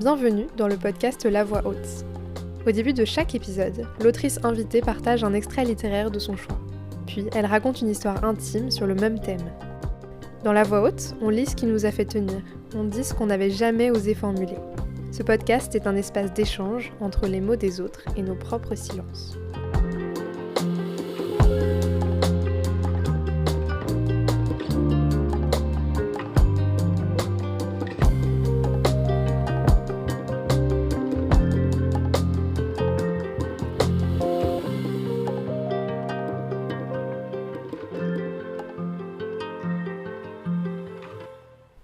Bienvenue dans le podcast La Voix Haute. Au début de chaque épisode, l'autrice invitée partage un extrait littéraire de son choix. Puis elle raconte une histoire intime sur le même thème. Dans La Voix Haute, on lit ce qui nous a fait tenir, on dit ce qu'on n'avait jamais osé formuler. Ce podcast est un espace d'échange entre les mots des autres et nos propres silences.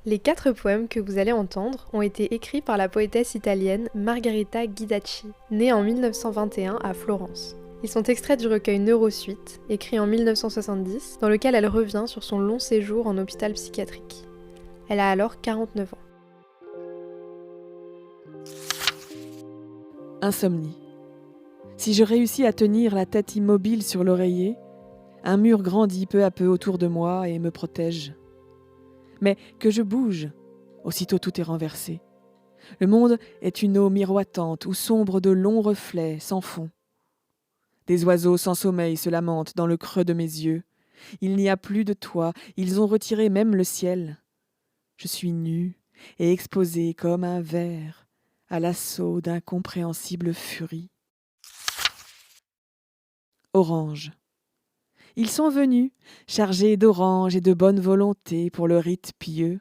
Les 4 poèmes que vous allez entendre ont été écrits par la poétesse italienne Margherita Guidacci, née en 1921 à Florence. Ils sont extraits du recueil Neurosuite, écrit en 1970, dans lequel elle revient sur son long séjour en hôpital psychiatrique. Elle a alors 49 ans. Insomnie. Si je réussis à tenir la tête immobile sur l'oreiller, un mur grandit peu à peu autour de moi et me protège. Mais que je bouge, aussitôt tout est renversé. Le monde est une eau miroitante où sombrent de longs reflets sans fond. Des oiseaux sans sommeil se lamentent dans le creux de mes yeux. Il n'y a plus de toit, ils ont retiré même le ciel. Je suis nue et exposée comme un ver à l'assaut d'incompréhensibles furies. Orange. Ils sont venus, chargés d'orange et de bonne volonté pour le rite pieux.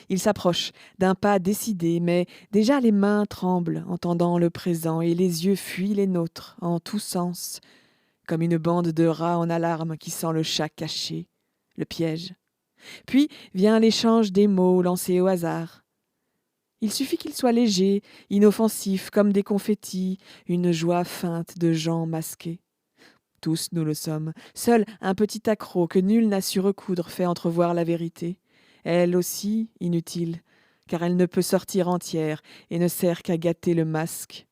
Ils s'approchent d'un pas décidé, mais déjà les mains tremblent, entendant le présent, et les yeux fuient les nôtres, en tous sens, comme une bande de rats en alarme qui sent le chat caché, le piège. Puis vient l'échange des mots lancés au hasard. Il suffit qu'ils soient légers, inoffensifs, comme des confettis, une joie feinte de gens masqués. Tous nous le sommes. Seul un petit accroc que nul n'a su recoudre fait entrevoir la vérité. Elle aussi inutile, car elle ne peut sortir entière et ne sert qu'à gâter le masque.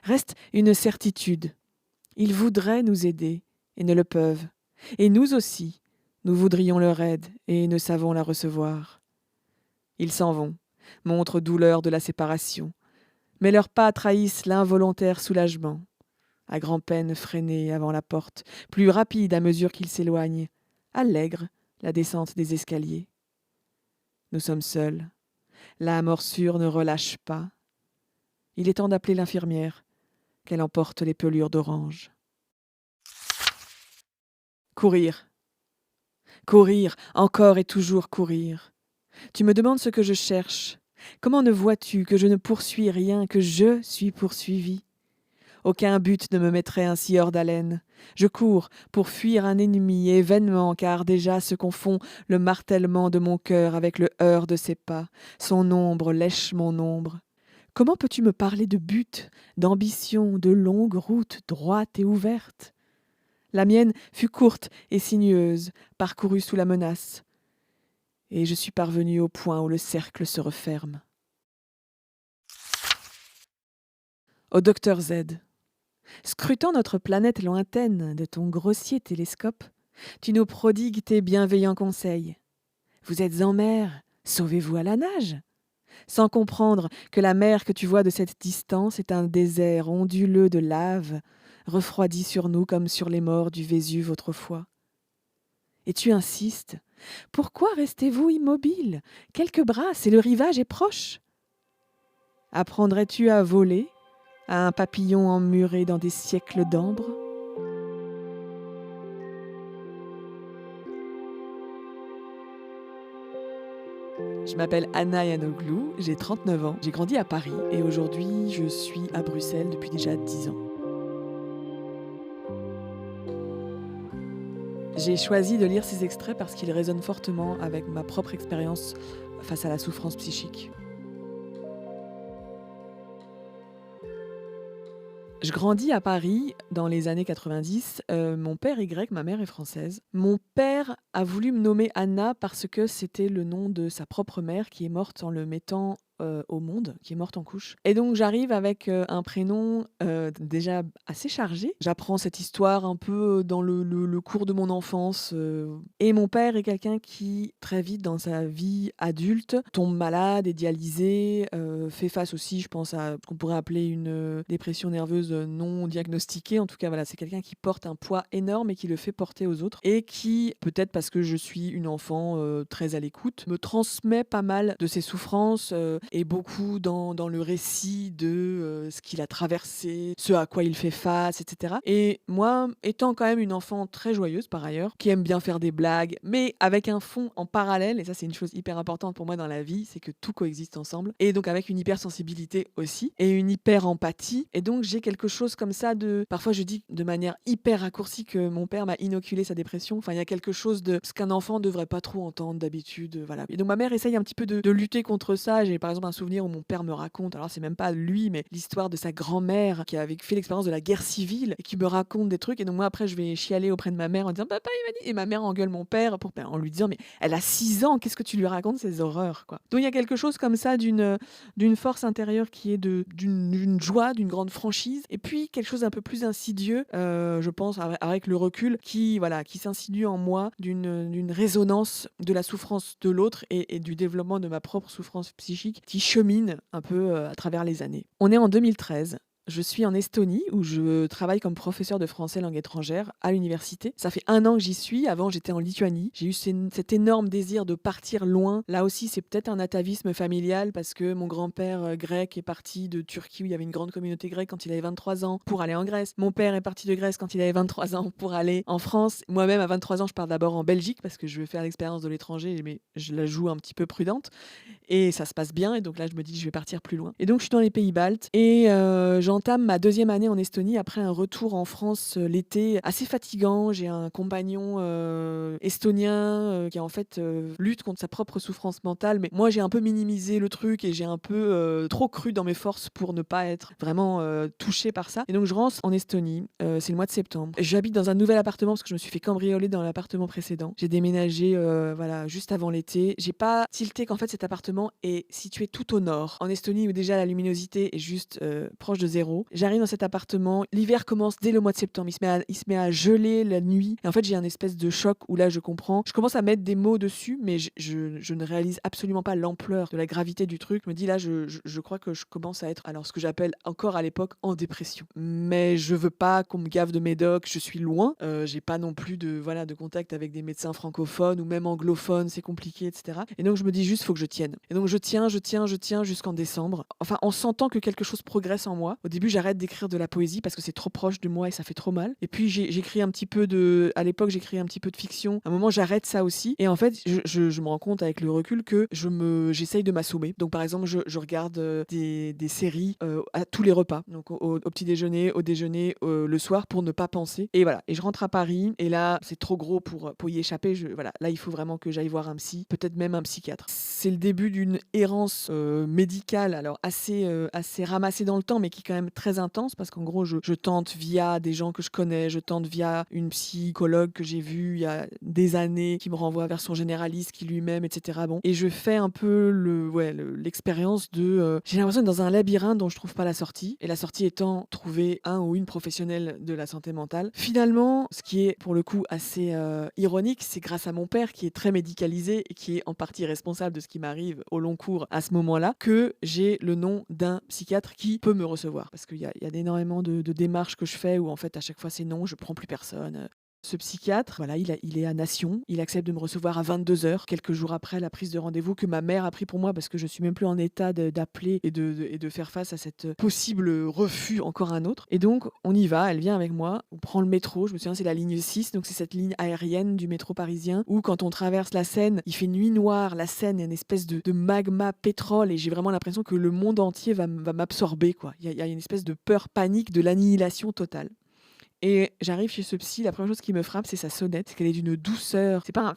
Reste une certitude. Ils voudraient nous aider et ne le peuvent. Et nous aussi, nous voudrions leur aide et ne savons la recevoir. Ils s'en vont, montrent douleur de la séparation, mais leurs pas trahissent l'involontaire soulagement. À grand-peine freinée avant la porte, plus rapide à mesure qu'il s'éloigne, allègre la descente des escaliers. Nous sommes seuls. La morsure ne relâche pas. Il est temps d'appeler l'infirmière, qu'elle emporte les pelures d'orange. Courir. Courir, encore et toujours courir. Tu me demandes ce que je cherche. Comment ne vois-tu que je ne poursuis rien, que je suis poursuivi ? Aucun but ne me mettrait ainsi hors d'haleine. Je cours pour fuir un ennemi, et vainement, car déjà se confond le martèlement de mon cœur avec le heurt de ses pas. Son ombre lèche mon ombre. Comment peux-tu me parler de but, d'ambition, de longue route droite et ouverte ? La mienne fut courte et sinueuse, parcourue sous la menace. Et je suis parvenue au point où le cercle se referme. Au docteur Z. Scrutant notre planète lointaine de ton grossier télescope, tu nous prodigues tes bienveillants conseils. Vous êtes en mer, sauvez-vous à la nage, sans comprendre que la mer que tu vois de cette distance est un désert onduleux de lave, refroidi sur nous comme sur les morts du Vésuve autrefois. Et tu insistes, pourquoi restez-vous immobile ? Quelques brasses et le rivage est proche. Apprendrais-tu à voler ? À un papillon emmuré dans des siècles d'ambre ? Je m'appelle Anna Yanoglou, j'ai 39 ans, j'ai grandi à Paris et aujourd'hui je suis à Bruxelles depuis déjà 10 ans. J'ai choisi de lire ces extraits parce qu'ils résonnent fortement avec ma propre expérience face à la souffrance psychique. Je grandis à Paris dans les années 90. Mon père est grec, ma mère est française. Mon père a voulu me nommer Anna parce que c'était le nom de sa propre mère qui est morte en le mettant au monde, qui est morte en couche. Et donc j'arrive avec un prénom déjà assez chargé. J'apprends cette histoire un peu dans le cours de mon enfance. Et mon père est quelqu'un qui, très vite dans sa vie adulte, tombe malade, est dialysé, fait face aussi, je pense, à ce qu'on pourrait appeler une dépression nerveuse non diagnostiquée. En tout cas, voilà, c'est quelqu'un qui porte un poids énorme et qui le fait porter aux autres. Et qui, peut-être parce que je suis une enfant très à l'écoute, me transmet pas mal de ses souffrances et beaucoup dans le récit de ce qu'il a traversé, ce à quoi il fait face, etc. Et moi, étant quand même une enfant très joyeuse par ailleurs, qui aime bien faire des blagues, mais avec un fond en parallèle, et ça c'est une chose hyper importante pour moi dans la vie, c'est que tout coexiste ensemble, et donc avec une hypersensibilité aussi, et une hyper empathie, et donc j'ai quelque chose comme ça de... Parfois je dis de manière hyper raccourcie que mon père m'a inoculé sa dépression, enfin il y a quelque chose de ce qu'un enfant devrait pas trop entendre d'habitude, voilà. Et donc ma mère essaye un petit peu de lutter contre ça. J'ai par exemple un souvenir où mon père me raconte, alors c'est même pas lui, mais l'histoire de sa grand-mère qui avait fait l'expérience de la guerre civile et qui me raconte des trucs. Et donc moi après je vais chialer auprès de ma mère en disant papa il m'a dit, et ma mère engueule mon père en lui disant mais elle a 6 ans, qu'est-ce que tu lui racontes ces horreurs quoi. Donc il y a quelque chose comme ça d'une force intérieure qui est d'une joie, d'une grande franchise, et puis quelque chose d'un peu plus insidieux, je pense avec le recul, qui s'insinue en moi d'une résonance de la souffrance de l'autre et du développement de ma propre souffrance psychique qui chemine un peu à travers les années. On est en 2013. Je suis en Estonie où je travaille comme professeur de français langue étrangère à l'université. Ça fait 1 an que j'y suis. Avant, j'étais en Lituanie. J'ai eu cet énorme désir de partir loin. Là aussi, c'est peut-être un atavisme familial parce que mon grand-père grec est parti de Turquie où il y avait une grande communauté grecque quand il avait 23 ans pour aller en Grèce. Mon père est parti de Grèce quand il avait 23 ans pour aller en France. Moi-même, à 23 ans, je pars d'abord en Belgique parce que je veux faire l'expérience de l'étranger, mais je la joue un petit peu prudente. Et ça se passe bien, et donc là je me dis je vais partir plus loin. Et donc je suis dans les pays baltes, et j'entame ma 2e année en Estonie après un retour en France l'été assez fatigant. J'ai un compagnon estonien qui en fait lutte contre sa propre souffrance mentale, mais moi j'ai un peu minimisé le truc et j'ai un peu trop cru dans mes forces pour ne pas être vraiment touchée par ça. Et donc je rentre en Estonie, c'est le mois de septembre. J'habite dans un nouvel appartement parce que je me suis fait cambrioler dans l'appartement précédent. J'ai déménagé juste avant l'été. J'ai pas tilté qu'en fait cet appartement est situé tout au nord, en Estonie où déjà la luminosité est juste proche de 0. J'arrive dans cet appartement, l'hiver commence dès le mois de septembre, il se met à geler la nuit, et en fait j'ai un espèce de choc où là je commence à mettre des mots dessus, mais je ne réalise absolument pas l'ampleur de la gravité du truc. Je me dis là je crois que je commence à être, alors ce que j'appelle encore à l'époque en dépression. Mais je veux pas qu'on me gave de médoc, je suis loin, j'ai pas non plus de contact avec des médecins francophones ou même anglophones, c'est compliqué, etc. Et donc je me dis juste faut que je tienne. Et donc je tiens jusqu'en décembre. Enfin, en sentant que quelque chose progresse en moi. Au début, j'arrête d'écrire de la poésie parce que c'est trop proche de moi et ça fait trop mal. Et puis j'écris un petit peu à l'époque, j'écris un petit peu de fiction. À un moment, j'arrête ça aussi. Et en fait, je me rends compte avec le recul que j'essaye de m'assommer. Donc par exemple, je regarde des séries à tous les repas. Donc au petit déjeuner, au déjeuner, le soir, pour ne pas penser. Et voilà. Et je rentre à Paris. Et là, c'est trop gros pour y échapper. Là, il faut vraiment que j'aille voir un psy, peut-être même un psychiatre. C'est le début d'une errance médicale, alors assez ramassée dans le temps, mais qui est quand même très intense, parce qu'en gros, je tente via des gens que je connais, je tente via une psychologue que j'ai vue il y a des années, qui me renvoie vers son généraliste, qui lui-même, etc. Bon, et je fais un peu l'expérience de... j'ai l'impression d'être dans un labyrinthe dont je trouve pas la sortie, et la sortie étant trouver un ou une professionnelle de la santé mentale. Finalement, ce qui est pour le coup assez ironique, c'est grâce à mon père, qui est très médicalisé et qui est en partie responsable de ce qui m'arrive au long cours à ce moment-là, que j'ai le nom d'un psychiatre qui peut me recevoir. Parce qu'il y a énormément de démarches que je fais où en fait à chaque fois c'est non, je prends plus personne. Ce psychiatre, voilà, il est à Nation. Il accepte de me recevoir à 22h, quelques jours après la prise de rendez-vous que ma mère a pris pour moi, parce que je suis même plus en état d'appeler et de faire face à cette possible refus encore un autre. Et donc, on y va, elle vient avec moi, on prend le métro, je me souviens, c'est la ligne 6, donc c'est cette ligne aérienne du métro parisien, où quand on traverse la Seine, il fait nuit noire, la Seine est une espèce de magma pétrole, et j'ai vraiment l'impression que le monde entier va m'absorber, quoi. Il y a une espèce de peur, panique, de l'annihilation totale. Et j'arrive chez ce psy, la première chose qui me frappe, c'est sa sonnette, qu'elle est d'une douceur. C'est pas un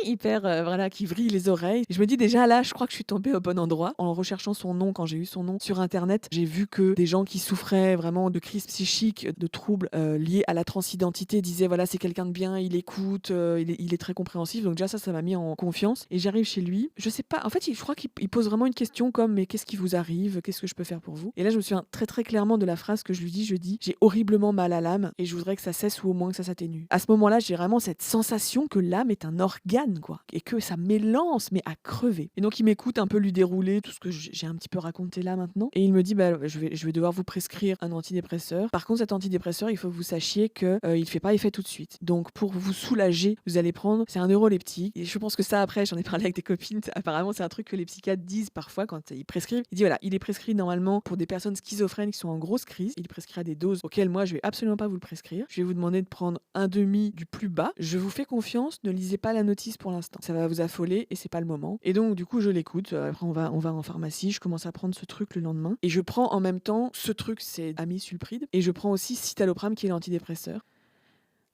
hyper, voilà, qui vrille les oreilles. Et je me dis déjà là, je crois que je suis tombée au bon endroit. En recherchant son nom, quand j'ai eu son nom sur internet, j'ai vu que des gens qui souffraient vraiment de crises psychiques, de troubles liés à la transidentité disaient voilà, c'est quelqu'un de bien, il écoute, il est très compréhensif. Donc déjà ça m'a mis en confiance. Et j'arrive chez lui, je sais pas, en fait, je crois qu'il pose vraiment une question comme mais qu'est-ce qui vous arrive? Qu'est-ce que je peux faire pour vous? Et là, je me souviens très très clairement de la phrase que je lui dis, j'ai horriblement mal à l'âme et je voudrais que ça cesse ou au moins que ça s'atténue. À ce moment-là, j'ai vraiment cette sensation que l'âme est un organe, quoi, et que ça m'élance, mais à crever. Et donc, il m'écoute un peu lui dérouler tout ce que j'ai un petit peu raconté là maintenant, et il me dit, bah, je vais devoir vous prescrire un antidépresseur. Par contre, cet antidépresseur, il faut que vous sachiez que il fait pas effet tout de suite. Donc, pour vous soulager, vous allez prendre, c'est un neuroleptique. Et je pense que ça, après, j'en ai parlé avec des copines. Apparemment, c'est un truc que les psychiatres disent parfois quand ils prescrivent. Il dit voilà, il est prescrit normalement pour des personnes schizophrènes qui sont en grosse crise. Il prescrit à des doses auxquelles moi, je vais absolument pas vous le prescrire. Je vais vous demander de prendre un demi du plus bas. Je vous fais confiance, ne lisez pas la notice pour l'instant. Ça va vous affoler et c'est pas le moment. Et donc, du coup, je l'écoute. Après, on va en pharmacie. Je commence à prendre ce truc le lendemain. Et je prends en même temps, ce truc, c'est amisulpride. Et je prends aussi citalopram qui est l'antidépresseur.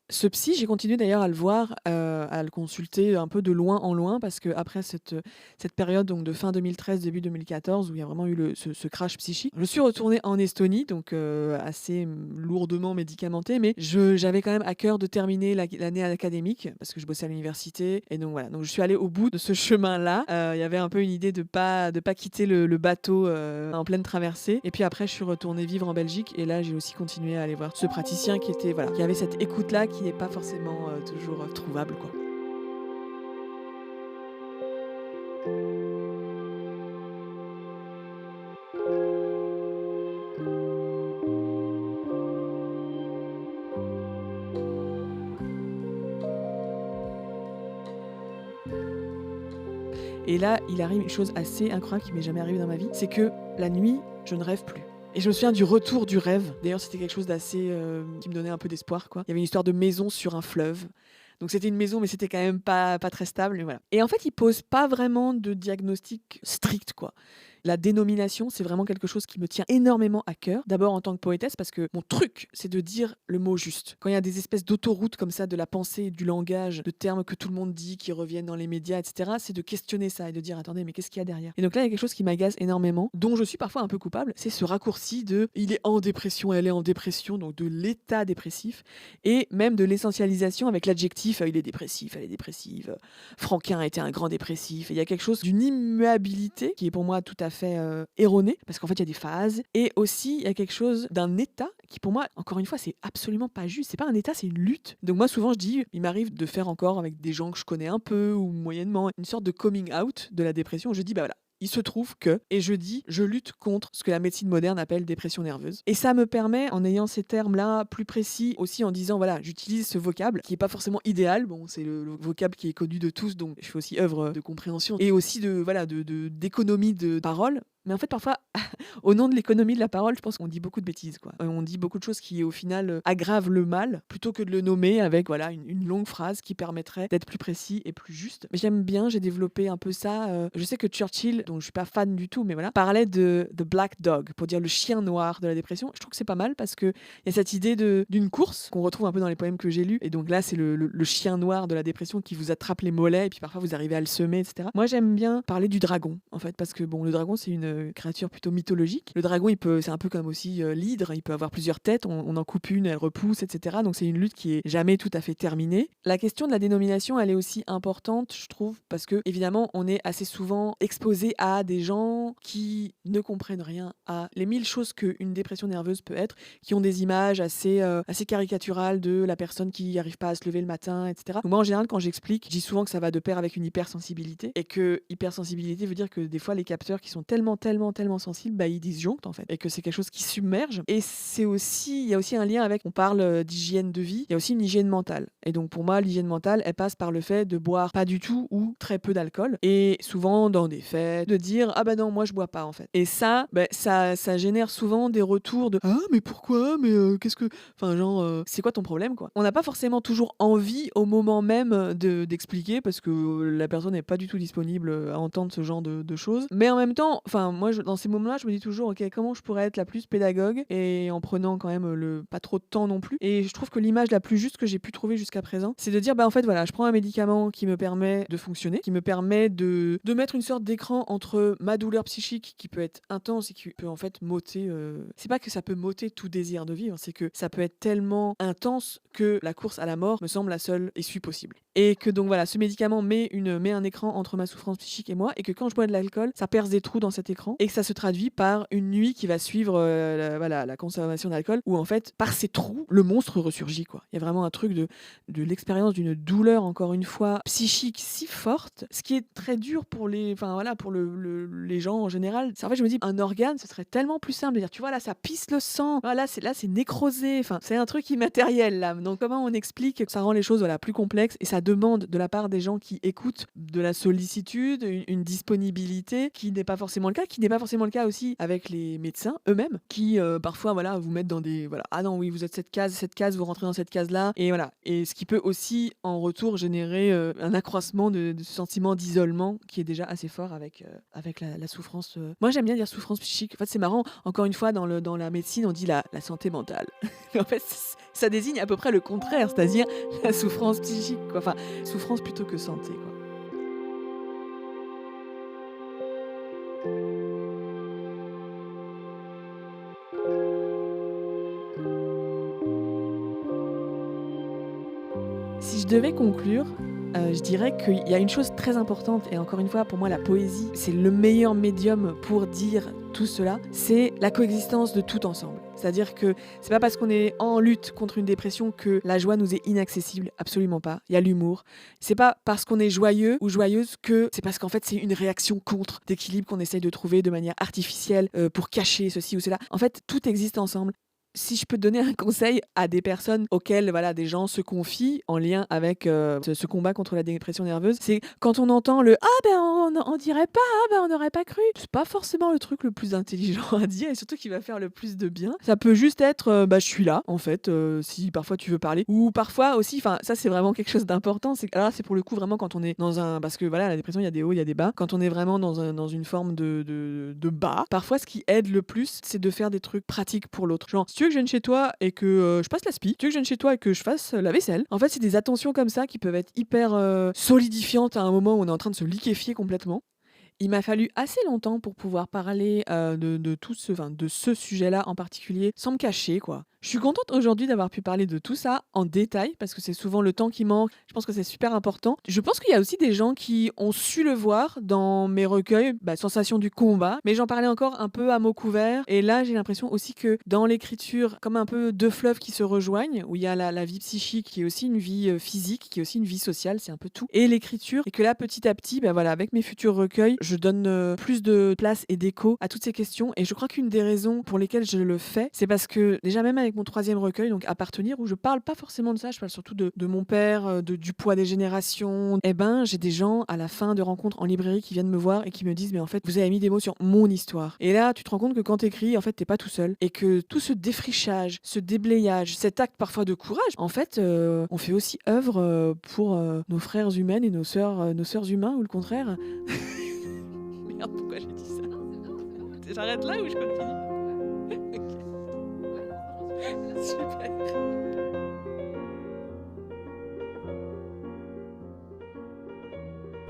Ce psy, j'ai continué d'ailleurs à le voir, à le consulter un peu de loin en loin parce qu'après cette période donc de fin 2013, début 2014 où il y a vraiment eu ce crash psychique, je suis retournée en Estonie, donc assez lourdement médicamentée, mais j'avais quand même à cœur de terminer l'année académique parce que je bossais à l'université et donc voilà. Donc je suis allée au bout de ce chemin-là. Il y avait un peu une idée de pas quitter le bateau en pleine traversée. Et puis après, je suis retournée vivre en Belgique et là, j'ai aussi continué à aller voir ce praticien qui avait cette écoute-là qui n'est pas forcément toujours trouvable, quoi. Et là, il arrive une chose assez incroyable qui m'est jamais arrivée dans ma vie, c'est que la nuit, je ne rêve plus. Et je me souviens du retour du rêve. D'ailleurs, c'était quelque chose d'assez qui me donnait un peu d'espoir, quoi. Il y avait une histoire de maison sur un fleuve. Donc c'était une maison, mais c'était quand même pas très stable. Et voilà. Et en fait, il pose pas vraiment de diagnostic strict, quoi. La dénomination, c'est vraiment quelque chose qui me tient énormément à cœur. D'abord en tant que poétesse, parce que mon truc, c'est de dire le mot juste. Quand il y a des espèces d'autoroutes comme ça, de la pensée, du langage, de termes que tout le monde dit, qui reviennent dans les médias, etc., c'est de questionner ça et de dire, attendez, mais qu'est-ce qu'il y a derrière? Et donc là, il y a quelque chose qui m'agace énormément, dont je suis parfois un peu coupable, c'est ce raccourci de il est en dépression, elle est en dépression, donc de l'état dépressif, et même de l'essentialisation avec l'adjectif il est dépressif, elle est dépressive, Franquin était un grand dépressif. Et il y a quelque chose d'une immuabilité qui est pour moi tout à fait erronée, parce qu'en fait il y a des phases, et aussi il y a quelque chose d'un état qui pour moi, encore une fois, c'est absolument pas juste, c'est pas un état, c'est une lutte. Donc moi souvent je dis, il m'arrive de faire encore avec des gens que je connais un peu ou moyennement, une sorte de coming out de la dépression. Je dis bah voilà, il se trouve que, et je dis, je lutte contre ce que la médecine moderne appelle dépression nerveuse. Et ça me permet, en ayant ces termes-là plus précis, aussi en disant, voilà, j'utilise ce vocable qui est pas forcément idéal. Bon, c'est le vocable qui est connu de tous, donc je fais aussi œuvre de compréhension et aussi d'économie de parole. Mais en fait, parfois, au nom de l'économie de la parole, je pense qu'on dit beaucoup de bêtises, quoi. On dit beaucoup de choses qui, au final, aggravent le mal, plutôt que de le nommer avec voilà, une longue phrase qui permettrait d'être plus précis et plus juste. Mais j'aime bien, j'ai développé un peu ça. Je sais que Churchill, dont je suis pas fan du tout, mais voilà, parlait de The Black Dog, pour dire le chien noir de la dépression. Je trouve que c'est pas mal parce qu'il y a cette idée d'une course qu'on retrouve un peu dans les poèmes que j'ai lus. Et donc là, c'est le chien noir de la dépression qui vous attrape les mollets et puis parfois vous arrivez à le semer, etc. Moi, j'aime bien parler du dragon, en fait, parce que bon, le dragon, c'est une créature plutôt mythologique. Le dragon, c'est un peu comme aussi l'hydre, il peut avoir plusieurs têtes, on en coupe une, elle repousse, etc. Donc c'est une lutte qui est jamais tout à fait terminée. La question de la dénomination, elle est aussi importante, je trouve, parce que évidemment, on est assez souvent exposé à des gens qui ne comprennent rien à les 1000 choses qu'une dépression nerveuse peut être, qui ont des images assez caricaturales de la personne qui n'arrive pas à se lever le matin, etc. Donc moi, en général, quand j'explique, je dis souvent que ça va de pair avec une hypersensibilité et que hypersensibilité veut dire que des fois, les capteurs qui sont tellement sensibles, bah, ils disjonctent en fait, et que c'est quelque chose qui submerge. Et il y a aussi un lien avec, on parle d'hygiène de vie, il y a aussi une hygiène mentale. Et donc pour moi, l'hygiène mentale, elle passe par le fait de boire pas du tout ou très peu d'alcool, et souvent dans des fêtes, de dire ah bah non, moi je bois pas en fait. Et ça, bah, ça génère souvent des retours de ah mais pourquoi, mais qu'est-ce que, enfin genre c'est quoi ton problème, quoi. On n'a pas forcément toujours envie au moment même d'expliquer parce que la personne n'est pas du tout disponible à entendre ce genre de choses. Mais en même temps, enfin moi, dans ces moments-là, je me dis toujours, ok, comment je pourrais être la plus pédagogue et en prenant quand même pas trop de temps non plus. Et je trouve que l'image la plus juste que j'ai pu trouver jusqu'à présent, c'est de dire, en fait, voilà, je prends un médicament qui me permet de fonctionner, qui me permet de mettre une sorte d'écran entre ma douleur psychique qui peut être intense et qui peut en fait m'ôter. C'est pas que ça peut m'ôter tout désir de vivre, c'est que ça peut être tellement intense que la course à la mort me semble la seule issue possible. Et que donc voilà, ce médicament met un écran entre ma souffrance psychique et moi, et que quand je bois de l'alcool, ça perce des trous dans cet écran, et que ça se traduit par une nuit qui va suivre la consommation d'alcool, où en fait, par ces trous, le monstre ressurgit, quoi. Il y a vraiment un truc de l'expérience d'une douleur, encore une fois, psychique si forte, ce qui est très dur pour les gens en général. En fait, je me dis, un organe, ce serait tellement plus simple de dire, tu vois, là, ça pisse le sang, là, c'est nécrosé, enfin, c'est un truc immatériel, là. Donc, comment on explique que ça rend les choses plus complexes, et ça demande de la part des gens qui écoutent de la sollicitude, une disponibilité qui n'est pas forcément le cas, aussi avec les médecins eux-mêmes, qui parfois vous mettent dans des ah non oui, vous êtes cette case, vous rentrez dans cette case-là, et voilà. Et ce qui peut aussi en retour générer un accroissement de ce sentiment d'isolement qui est déjà assez fort avec la souffrance. Moi j'aime bien dire souffrance psychique. En fait c'est marrant, encore une fois dans la médecine on dit la santé mentale. En fait ça désigne à peu près le contraire, c'est-à-dire la souffrance psychique, quoi. Enfin souffrance plutôt que santé, quoi. Si je devais conclure, je dirais qu'il y a une chose très importante, et encore une fois, pour moi, la poésie, c'est le meilleur médium pour dire tout cela, c'est la coexistence de tout ensemble. C'est-à-dire que c'est pas parce qu'on est en lutte contre une dépression que la joie nous est inaccessible, absolument pas. Il y a l'humour. C'est pas parce qu'on est joyeux ou joyeuse que c'est parce qu'en fait c'est une réaction contre d'équilibre qu'on essaye de trouver de manière artificielle pour cacher ceci ou cela. En fait, tout existe ensemble. Si je peux donner un conseil à des personnes auxquelles des gens se confient en lien avec ce combat contre la dépression nerveuse, c'est quand on entend le « Ah on dirait pas, on n'aurait pas cru », c'est pas forcément le truc le plus intelligent à dire, et surtout qui va faire le plus de bien. Ça peut juste être je suis là en fait, si parfois tu veux parler, ou parfois aussi, ça c'est vraiment quelque chose d'important, alors c'est pour le coup vraiment quand on est dans parce que la dépression il y a des hauts, il y a des bas, quand on est vraiment dans une forme de bas, parfois ce qui aide le plus c'est de faire des trucs pratiques pour l'autre, genre si tu veux que je vienne chez toi et que je passe la spie, tu veux que je vienne chez toi et que je fasse la vaisselle. En fait, c'est des attentions comme ça qui peuvent être hyper solidifiantes à un moment où on est en train de se liquéfier complètement. Il m'a fallu assez longtemps pour pouvoir parler de ce sujet-là en particulier, sans me cacher, quoi. Je suis contente aujourd'hui d'avoir pu parler de tout ça en détail, parce que c'est souvent le temps qui manque. Je pense que c'est super important. Je pense qu'il y a aussi des gens qui ont su le voir dans mes recueils, Sensation du combat, mais j'en parlais encore un peu à mots couverts. Et là, j'ai l'impression aussi que dans l'écriture, comme un peu deux fleuves qui se rejoignent, où il y a la vie psychique, qui est aussi une vie physique, qui est aussi une vie sociale, c'est un peu tout, et l'écriture, et que là, petit à petit, avec mes futurs recueils, je donne plus de place et d'écho à toutes ces questions. Et je crois qu'une des raisons pour lesquelles je le fais, c'est parce que déjà même avec mon 3e recueil, donc Appartenir, où je parle pas forcément de ça, je parle surtout de mon père, du poids des générations. J'ai des gens à la fin de rencontres en librairie qui viennent me voir et qui me disent mais en fait vous avez mis des mots sur mon histoire. Et là tu te rends compte que quand t'écris, en fait t'es pas tout seul, et que tout ce défrichage, ce déblayage, cet acte parfois de courage, en fait on fait aussi œuvre pour nos frères humaines et nos sœurs humains, ou le contraire. Merde, pourquoi j'ai dit ça? J'arrête là ou je continue? Super.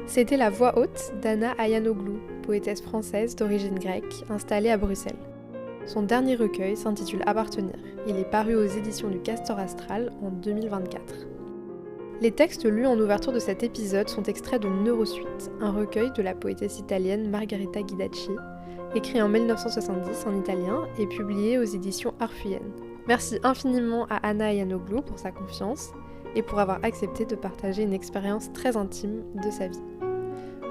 C'était La Voix haute d'Anna Ayanoglou, poétesse française d'origine grecque, installée à Bruxelles. Son dernier recueil s'intitule Appartenir. Il est paru aux éditions du Castor Astral en 2024. Les textes lus en ouverture de cet épisode sont extraits de Neurosuite, un recueil de la poétesse italienne Margherita Guidacci, écrit en 1970 en italien et publié aux éditions Arfuyen. Merci infiniment à Anna Ayanoglou pour sa confiance et pour avoir accepté de partager une expérience très intime de sa vie.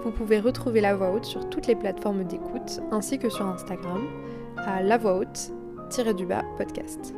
Vous pouvez retrouver La Voix haute sur toutes les plateformes d'écoute ainsi que sur Instagram à La Voix haute _podcast.